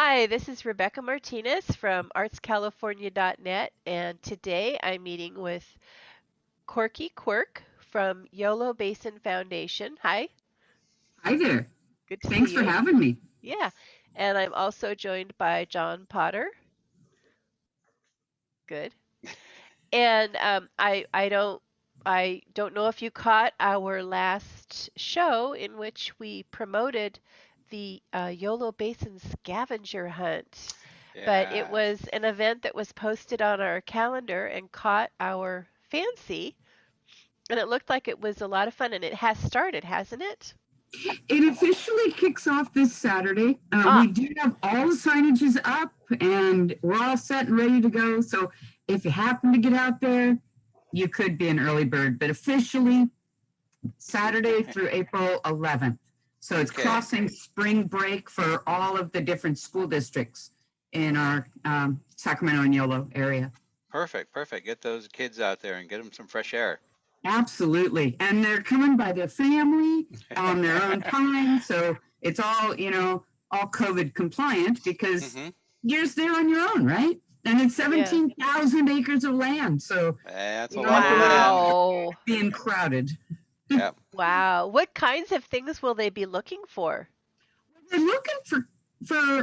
Hi, this is Rebecca Martinez from artscalifornia.net, and today I'm meeting with Corky Quirk from Yolo Basin Foundation. Hi, Hi there. good to Thanks see for you. having me. Yeah, and I'm also joined by John Potter. Good. And I don't know if you caught our last show in which we promoted the Yolo Basin scavenger hunt. But it Yeah. was an event that was posted on our calendar and caught our fancy, and it looked like it was a lot of fun, and it has started, hasn't it? It officially kicks off this Saturday. We Ah, do have all the signages up and we're all set and ready to go. So if you happen to get out there, you could be an early bird, but officially Saturday through April 11th. So it's Okay. crossing spring break for all of the different school districts in our Sacramento and Yolo area. Perfect. Perfect. Get those kids out there and get them some fresh air. Absolutely. And they're coming by their family on their own time. So it's all, all COVID compliant because hmm you're just there on your own, right? And it's yeah. 17,000 acres of land. So That's you a don't have lot to of worry about land. Wow. being crowded. Yep. Wow. What kinds of things will they be looking for? They're looking for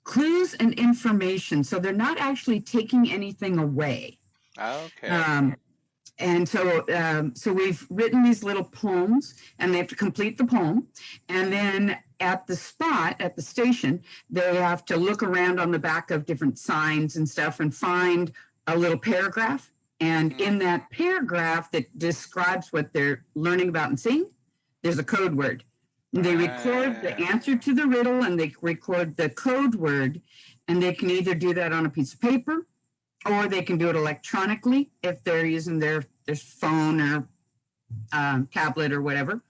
clues and information. So they're not actually taking anything away. Okay. Um, and so we've written these little poems, and they have to complete the poem. And then at the spot, at the station, they have to look around on the back of different signs and stuff and find a little paragraph. And in that paragraph that describes what they're learning about and seeing, there's a code word. They record the answer to the riddle and they record the code word, and they can either do that on a piece of paper or they can do it electronically if they're using their phone or tablet or whatever.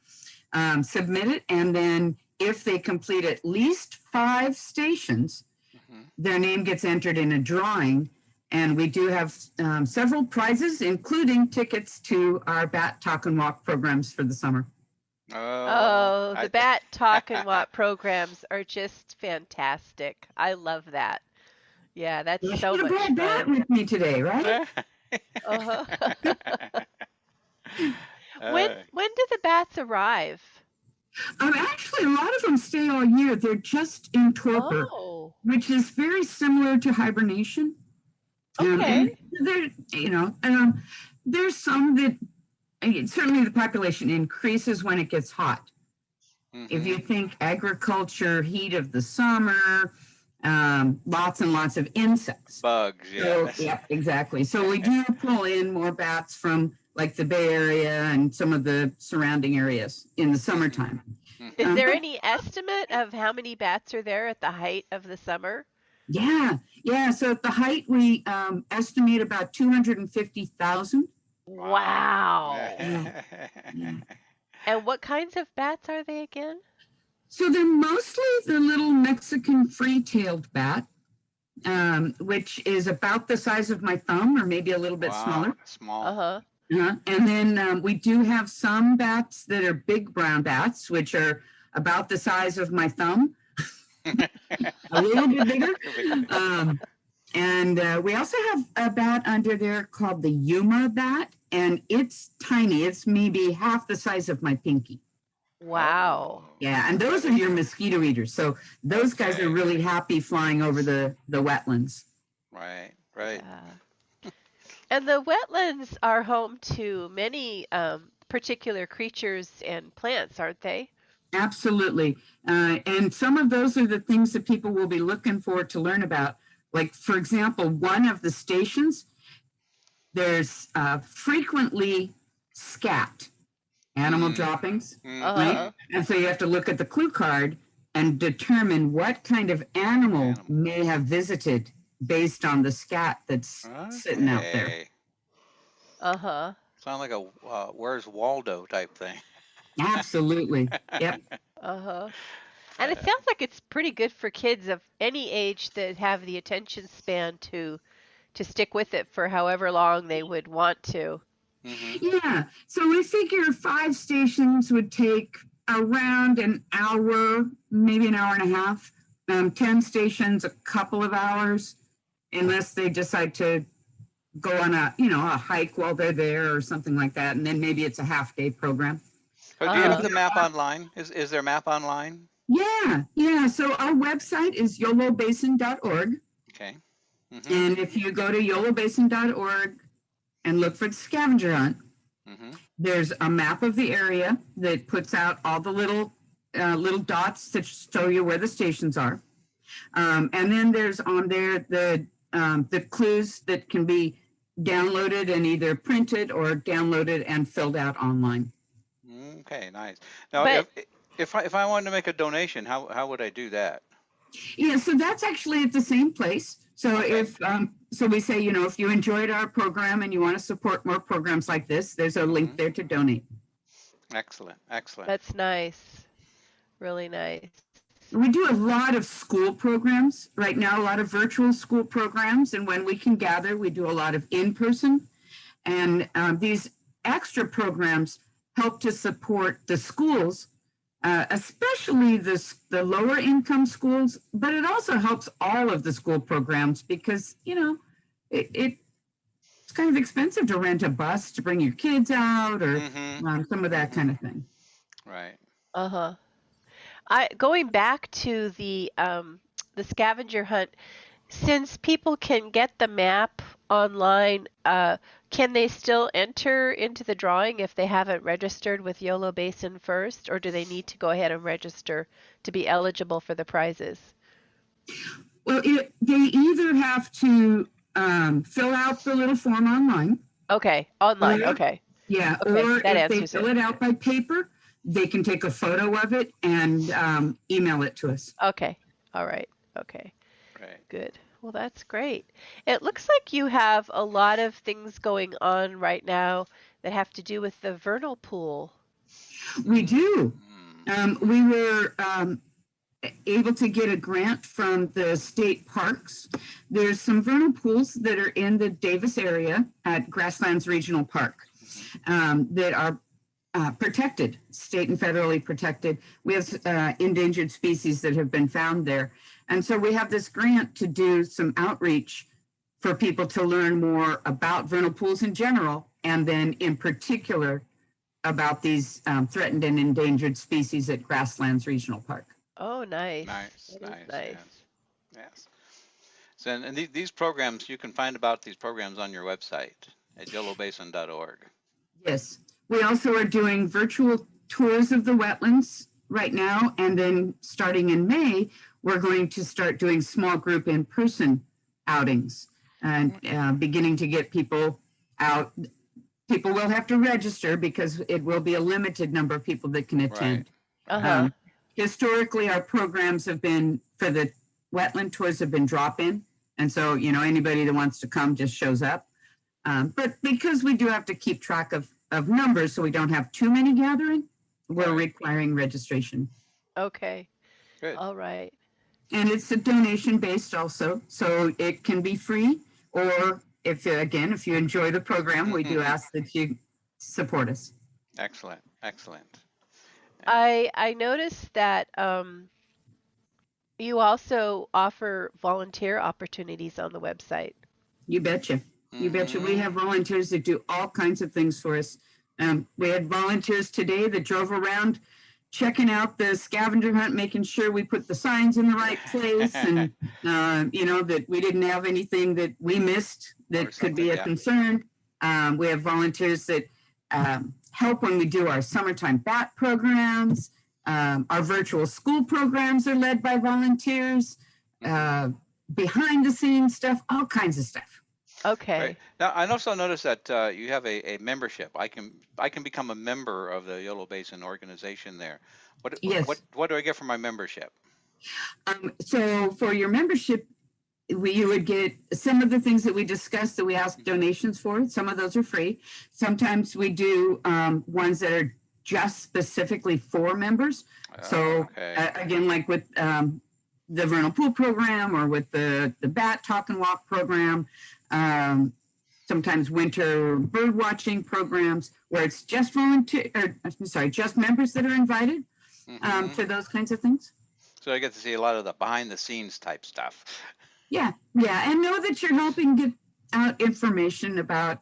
Submit it, and then if they complete at least 5 stations, their name gets entered in a drawing. And we do have several prizes, including tickets to our Bat Talk and Walk programs for the summer. Oh, Oh, the Bat Talk and Walk programs are just fantastic. I love that. Yeah, that's You so should have much brought that fun. with me today, right? Uh-huh. When uh, when do the bats arrive? Actually, a lot of them stay all year. They're just in torpor, Oh, which is very similar to hibernation. okay. And there, there's some that certainly the population increases when it gets hot. If you think agriculture, heat of the summer, lots and lots of insects. bugs, yeah. So, yeah, exactly. So we do pull in more bats from like the Bay Area and some of the surrounding areas in the summertime. Is there any estimate of how many bats are there at the height of the summer? Yeah. So at the height, we estimate about 250,000. Wow. Yeah. And what kinds of bats are they again? So they're mostly the little Mexican free-tailed bat, which is about the size of my thumb or maybe a little bit smaller. Small. Uh-huh. And then we do have some bats that are big brown bats, which are about the size of my thumb, a little bit bigger. And we also have a bat under there called the Yuma bat, and it's tiny. It's maybe half the size of my pinky. Wow. Yeah, and those are your mosquito eaters. So those guys are really happy flying over the wetlands. Right. Yeah. And the wetlands are home to many particular creatures and plants, aren't they? Absolutely. And some of those are the things that people will be looking for to learn about. Like, for example, one of the stations, there's frequently scat, animal droppings, right? And so you have to look at the clue card and determine what kind of animal may have visited based on the scat that's sitting out there. Uh-huh. Sound like a Where's Waldo type thing. Absolutely. Yep. Uh-huh. And it sounds like it's pretty good for kids of any age that have the attention span to stick with it for however long they would want to. Yeah. So we figure 5 stations would take around an hour, maybe an hour and a half. 10 stations, a couple of hours, unless they decide to go on a hike while they're there or something like that. And then maybe it's a half-day program. So do you have the map online? Is there a map online? Yeah. So our website is yolobasin.org. Okay. Mm-hmm. And if you go to yolobasin.org and look for the scavenger hunt, there's a map of the area that puts out all the little dots that show you where the stations are. And then there's on there the clues that can be downloaded and either printed or downloaded and filled out online. Okay, nice. Now, if I wanted to make a donation, how would I do that? Yeah, so that's actually at the same place. So if we say, if you enjoyed our program and you want to support more programs like this, there's a link there to donate. Excellent. That's nice. Really nice. We do a lot of school programs right now, a lot of virtual school programs. And when we can gather, we do a lot of in-person. And these extra programs help to support the schools, especially the lower income schools, but it also helps all of the school programs because, it's kind of expensive to rent a bus to bring your kids out or some of that kind of thing. Right. Uh-huh. Going back to the scavenger hunt, since people can get the map online, can they still enter into the drawing if they haven't registered with Yolo Basin first, or do they need to go ahead and register to be eligible for the prizes? Well, they either have to fill out the little form online. Okay, online. Okay. Yeah, okay, or if they fill it out by paper, they can take a photo of it and email it to us. Okay. All right. Okay. Right. Good. Well, that's great. It looks like you have a lot of things going on right now that have to do with the vernal pool. We do. We were able to get a grant from the state parks. There's some vernal pools that are in the Davis area at Grasslands Regional Park that are protected, state and federally protected. We have endangered species that have been found there. And so we have this grant to do some outreach for people to learn more about vernal pools in general, and then in particular about these threatened and endangered species at Grasslands Regional Park. Oh, nice. Nice. Yes. So, and these programs, you can find about these programs on your website at yolobasin.org. Yes. We also are doing virtual tours of the wetlands right now, and then starting in May, we're going to start doing small group in-person outings and beginning to get people out. People will have to register because it will be a limited number of people that can attend. Right. Historically, our programs have been, for the wetland tours, have been drop-in. And so, anybody that wants to come just shows up. But because we do have to keep track of numbers so we don't have too many gathering, we're requiring registration. Okay. Good. All right. And it's a donation based also, so it can be free, or if you enjoy the program, we do ask that you support us. Excellent. I noticed that you also offer volunteer opportunities on the website. You betcha. You betcha. We have volunteers that do all kinds of things for us. We had volunteers today that drove around checking out the scavenger hunt, making sure we put the signs in the right place, and that we didn't have anything that we missed that could be a concern. We have volunteers that help when we do our summertime bat programs. Our virtual school programs are led by volunteers. Behind the scenes stuff, all kinds of stuff. Okay. Right. Now, I also noticed that you have a membership. I can become a member of the Yolo Basin organization there. What do I get for my membership? So for your membership, you would get some of the things that we discussed that we ask donations for. Some of those are free. Sometimes we do ones that are just specifically for members. So again, like with the vernal pool program or with the bat talk and walk program, sometimes winter bird watching programs where it's just just members that are invited to those kinds of things. So I get to see a lot of the behind the scenes type stuff. Yeah, and know that you're helping get out information about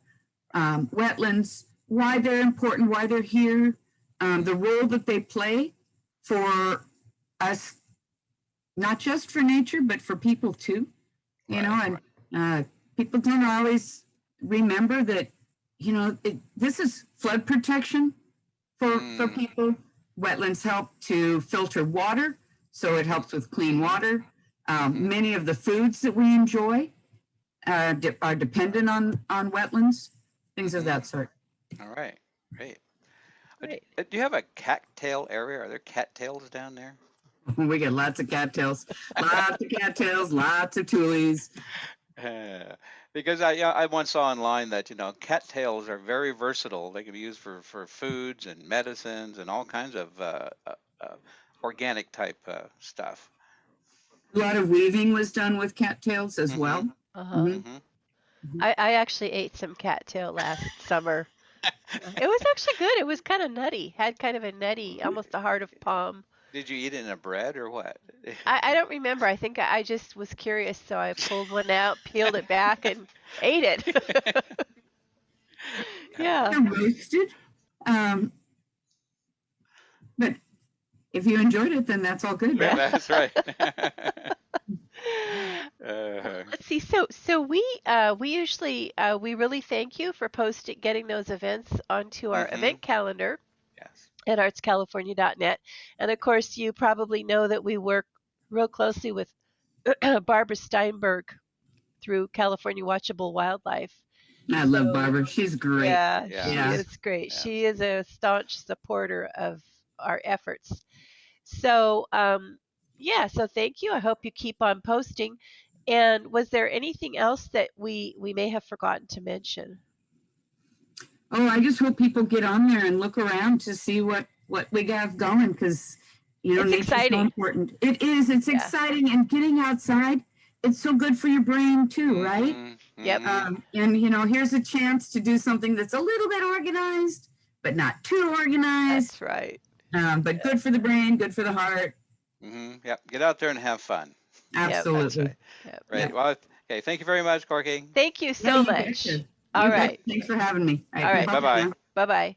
wetlands, why they're important, why they're here, the role that they play for us, not just for nature, but for people too. You know, and people don't always remember that, this is flood protection for people. Wetlands help to filter water, so it helps with clean water. Many of the foods that we enjoy are dependent on wetlands, things of that sort. All right, great. Great. Do you have a cattail area? Are there cattails down there? We get lots of cattails, lots of tulies. Because I once saw online that cattails are very versatile. They can be used for foods and medicines and all kinds of organic type stuff. A lot of weaving was done with cattails as well. I actually ate some cattail last summer. It was actually good. It was kind of nutty. Had kind of a nutty, almost a heart of palm. Did you eat it in a bread or what? I don't remember. I think I just was curious, so I pulled one out, peeled it back, and ate it. Yeah. They're roasted. But if you enjoyed it, then that's all good, right? That's right. Let's see. So we usually we really thank you for getting those events onto our event calendar. Yes. At artscalifornia.net. And of course, you probably know that we work real closely with Barbara Steinberg through California Watchable Wildlife. I love Barbara. She's great. Yeah, she is great. Yeah. She is a staunch supporter of our efforts. So, so thank you. I hope you keep on posting. And was there anything else that we may have forgotten to mention? Oh, I just hope people get on there and look around to see what we have going, because it's nature's exciting. so important. It is. It's exciting, and getting outside. It's so good for your brain too, right? Yep. And here's a chance to do something that's a little bit organized, but not too organized. That's right. But good for the brain, good for the heart. Yep. Get out there and have fun. Absolutely. Yep. Right. Yep. Well, okay. Thank you very much, Corky. Thank you so much. All right. Thanks for having me. All right. Bye-bye. Bye-bye.